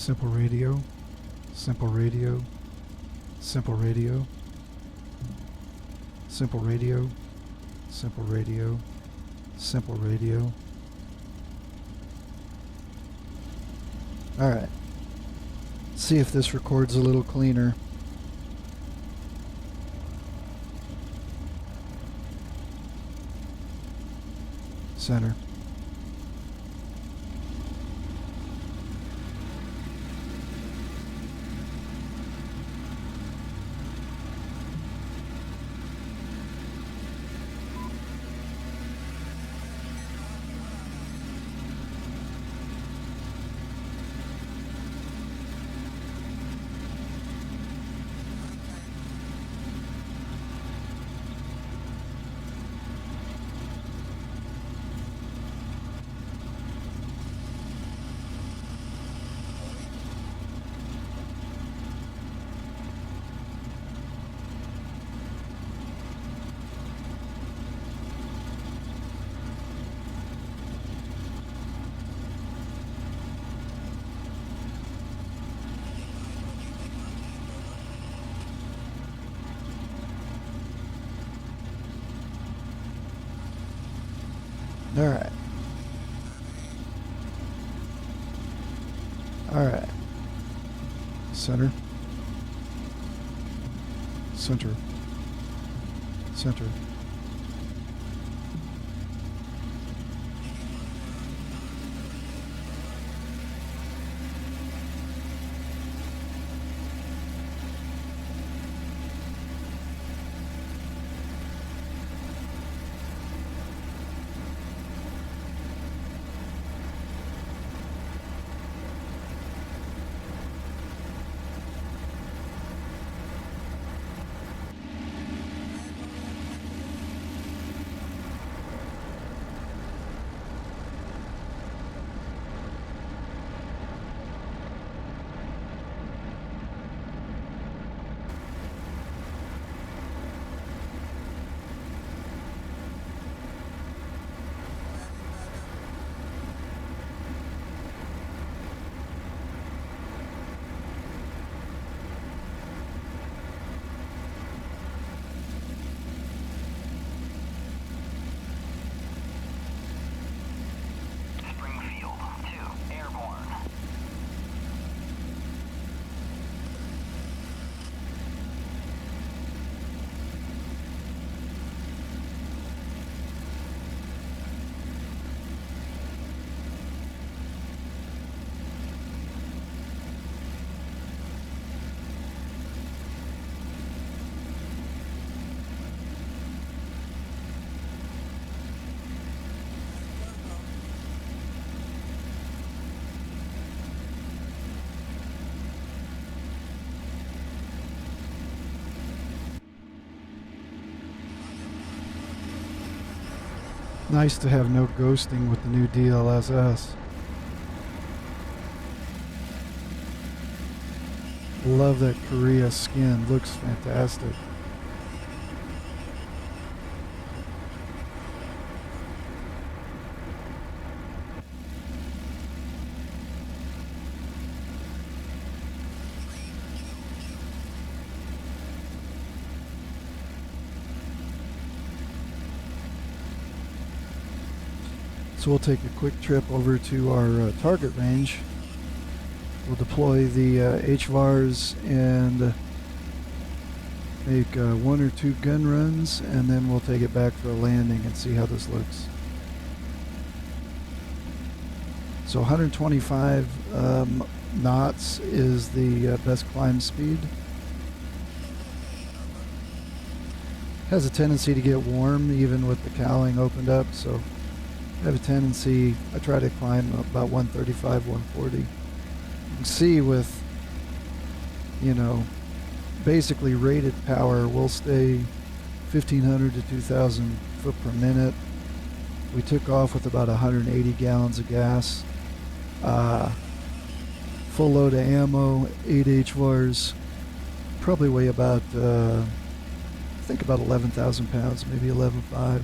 Simple radio, simple radio, simple radio, simple radio, simple radio, simple radio. Alright. See if this records a little cleaner. Center. Alright. Alright. Center. Center. Center. Nice to have no ghosting with the new DLSS. Love that Korea skin, looks fantastic. So we'll take a quick trip over to our target range. We'll deploy the HVARs and make 1 or 2 gun runs, and then we'll take it back for a landing and see how this looks. So 125 knots is the best climb speed. Has a tendency to get warm even with the cowling opened up, so I have a tendency, I try to climb about 135, 140. You can see with, you know, basically rated power, we'll stay 1,500 to 2,000 foot per minute. We took off with about 180 gallons of gas. Full load of ammo, 8 HVARs, probably weigh about, I think about 11,000 pounds, maybe 11.5.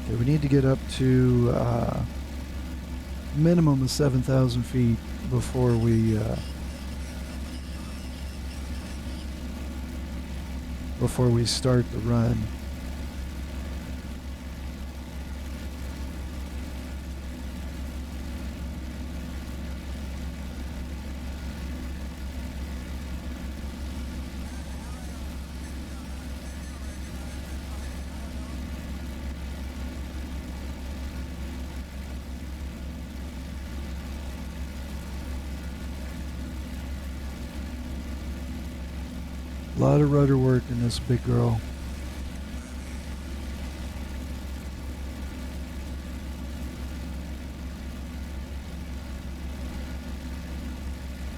Okay, we need to get up to minimum of 7,000 feet before we start the run. A lot of rudder work in this big girl.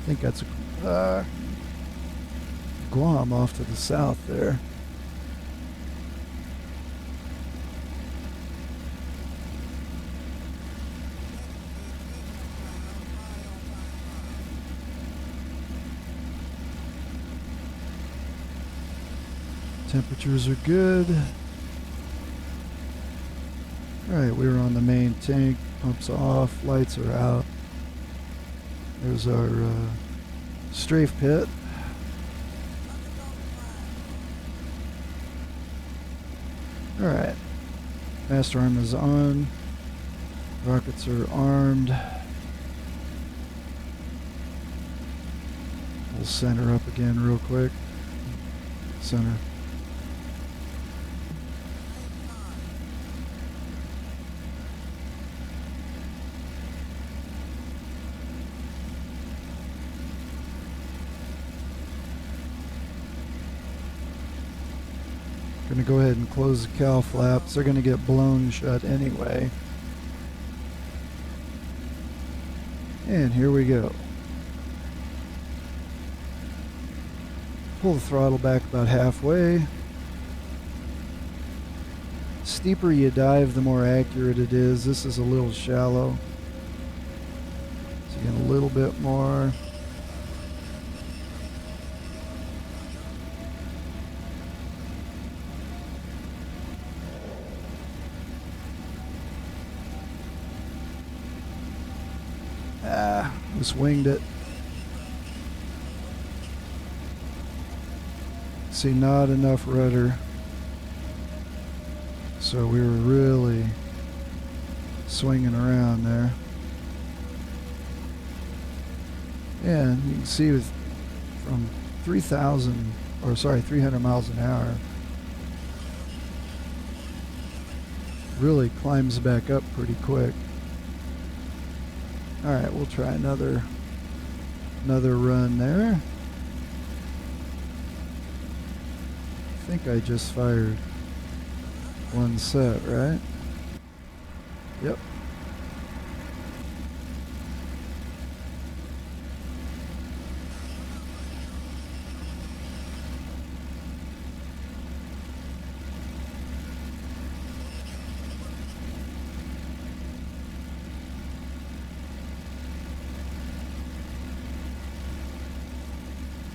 I think that's Guam off to the south there. Temperatures are good. Alright, we were on the main tank. Pumps off, lights are out. There's our strafe pit. Alright. Master arm is on. Rockets are armed. We'll center up again real quick. Center. Going to go ahead and close the cowl flaps. They're going to get blown shut anyway. And here we go. Pull the throttle back about halfway. Steeper you dive, the more accurate it is. This is a little shallow. So you get a little bit more. Just winged it. See, not enough rudder. So we were really swinging around there. And you can see with from 300 miles an hour, really climbs back up pretty quick. All right, we'll try another run there. I think I just fired one set, right? Yep.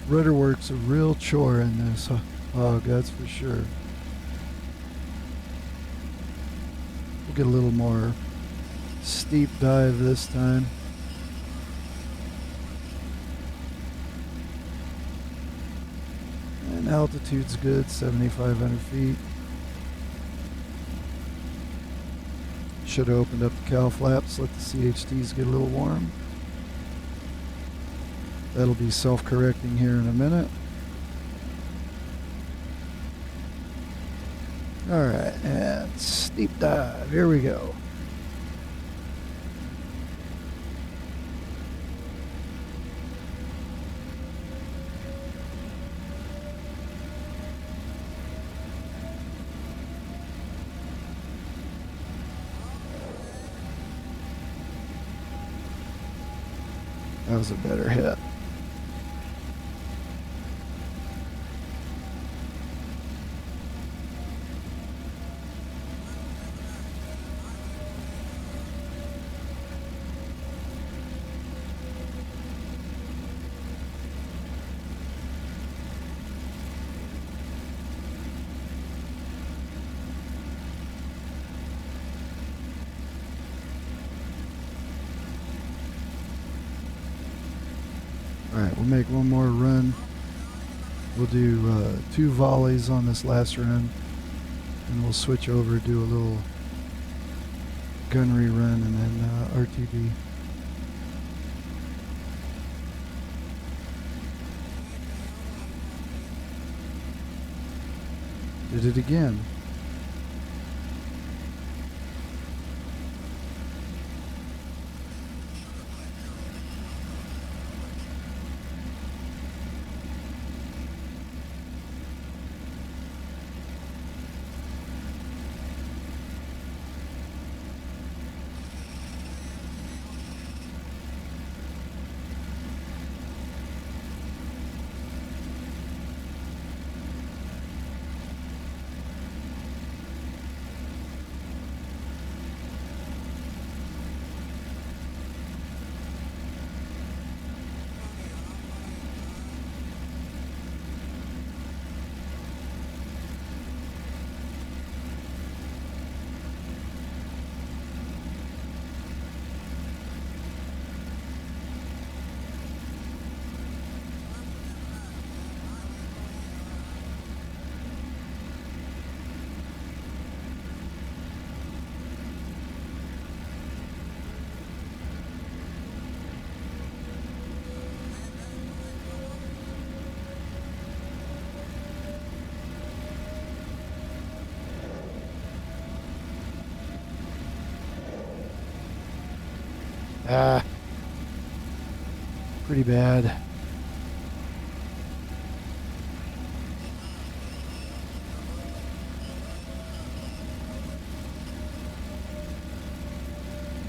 Rudder work's a real chore in this hog, that's for sure. We'll get a little more steep dive this time. And altitude's good, 7,500 feet. Should have opened up the cowl flaps, let the CHTs get a little warm. That'll be self-correcting here in a minute. All right, and steep dive. Here we go. That was a better hit. Alright, we'll make one more run. We'll do 2 volleys on this last run, and we'll switch over, do a little gunnery run, and then RTB. Did it again. Pretty bad.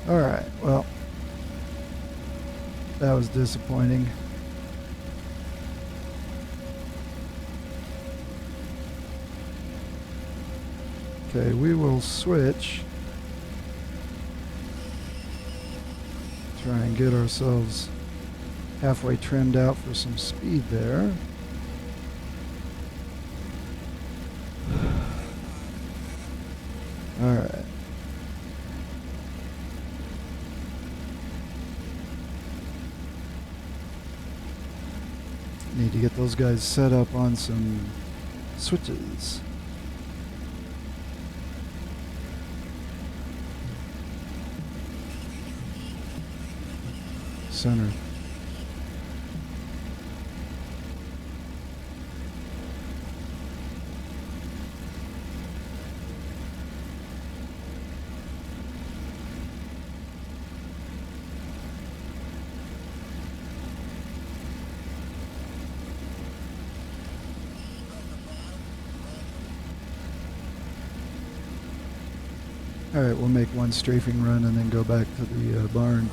Alright, well, that was disappointing. Okay, we will switch. Try and get ourselves halfway trimmed out for some speed there. All right. Need to get those guys set up on some switches. Center. All right, we'll make one strafing run and then go back to the barn.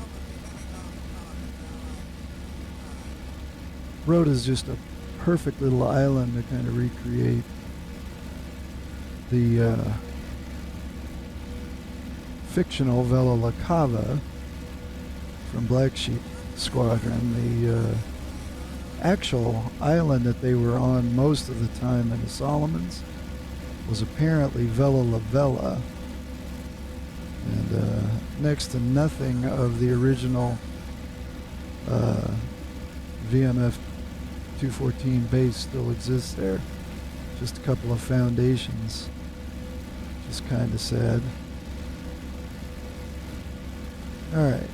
Road is just a perfect little island to kind of recreate the fictional Vela La Cava from Black Sheep Squadron. The actual island that they were on most of the time in the Solomons was apparently Vela La Vela, and next to nothing of the original VMF 214 base still exists there. Just a couple of foundations. Just kind of sad. Alright.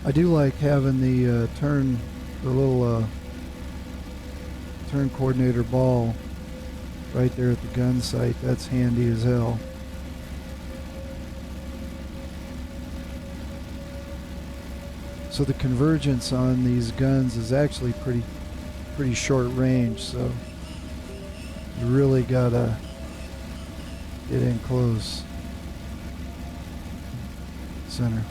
I do like having the the little turn coordinator ball right there at the gun sight. That's handy as hell. So the convergence on these guns is actually pretty short range, so you really gotta get in close. Center.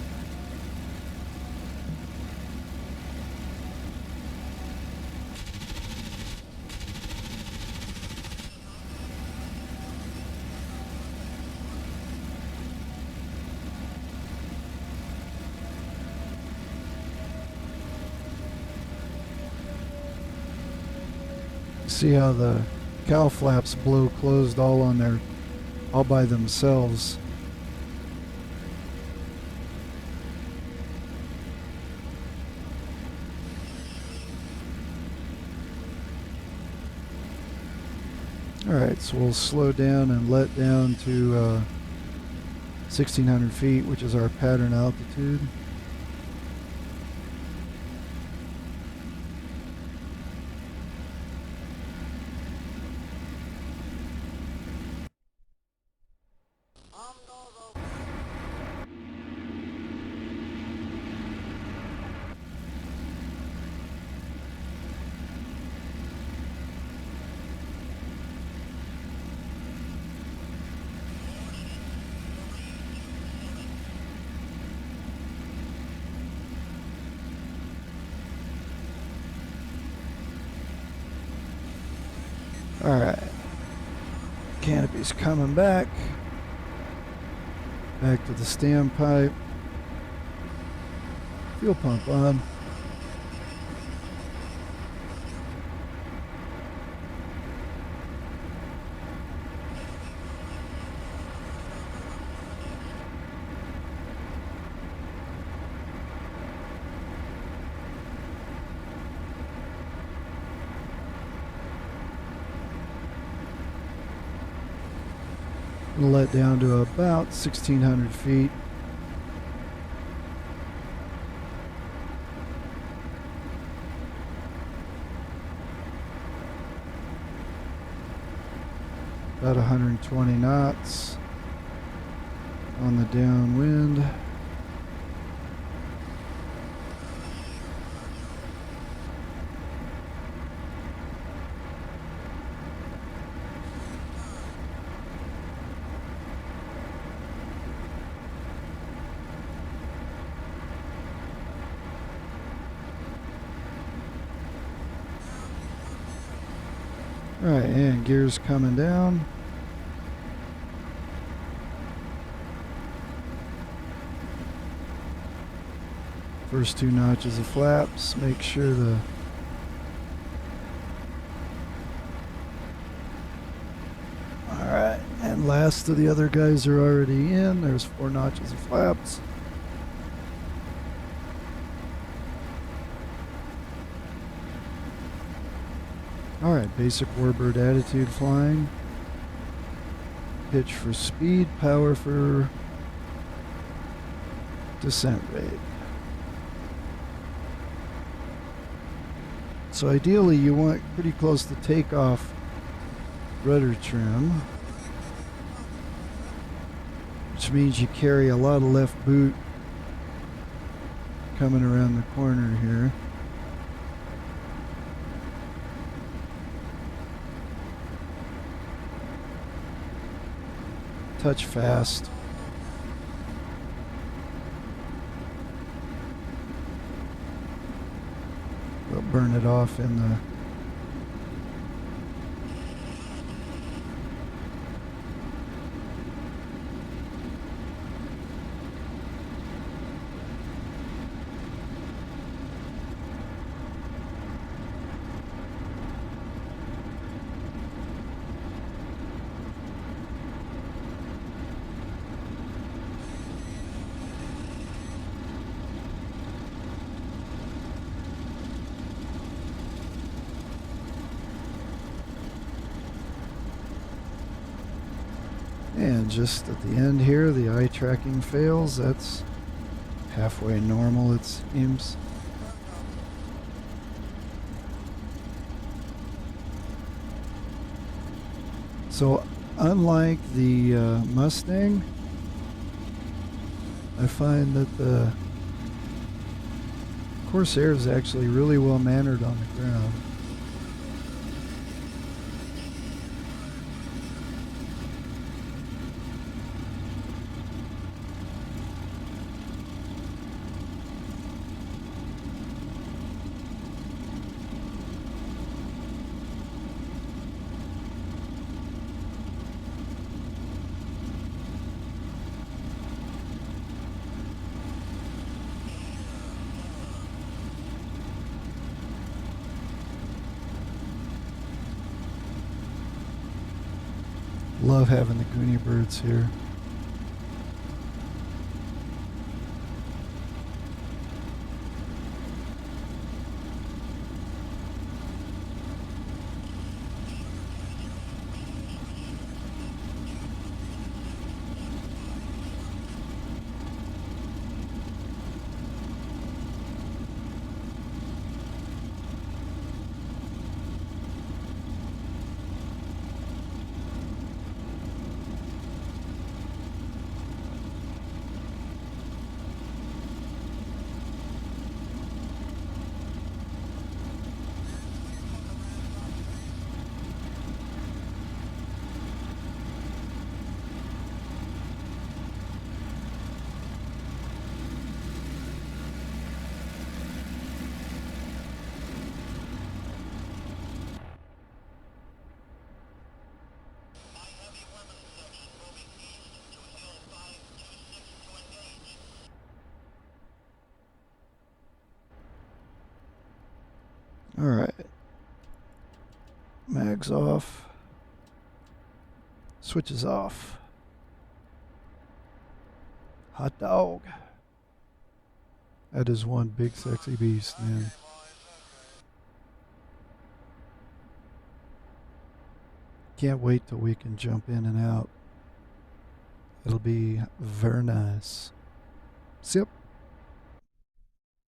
See how the cowl flaps blow closed all by themselves. Alright, so we'll slow down and let down to 1600 feet, which is our pattern altitude. Alright, canopy's coming back to the standpipe, fuel pump on. Let down to about 1600 feet. About 120 knots on the downwind. Alright, and gears coming down. First 2 notches of flaps, make sure the alright, and last of the other guys are already in. There's 4 notches of flaps. Alright, basic warbird attitude flying. Pitch for speed, power for descent rate. So ideally you want pretty close to takeoff rudder trim, which means you carry a lot of left boot coming around the corner here. Touch fast. We'll burn it off in the and just at the end here, the eye tracking fails. That's halfway normal, it seems. So unlike the Mustang, I find that the Corsair is actually really well mannered on the ground. Love having the Goonie birds here. All right. Mags off. Switches off. Hot dog. That is one big sexy beast, man. Can't wait till we can jump in and out. It'll be very nice. Sip.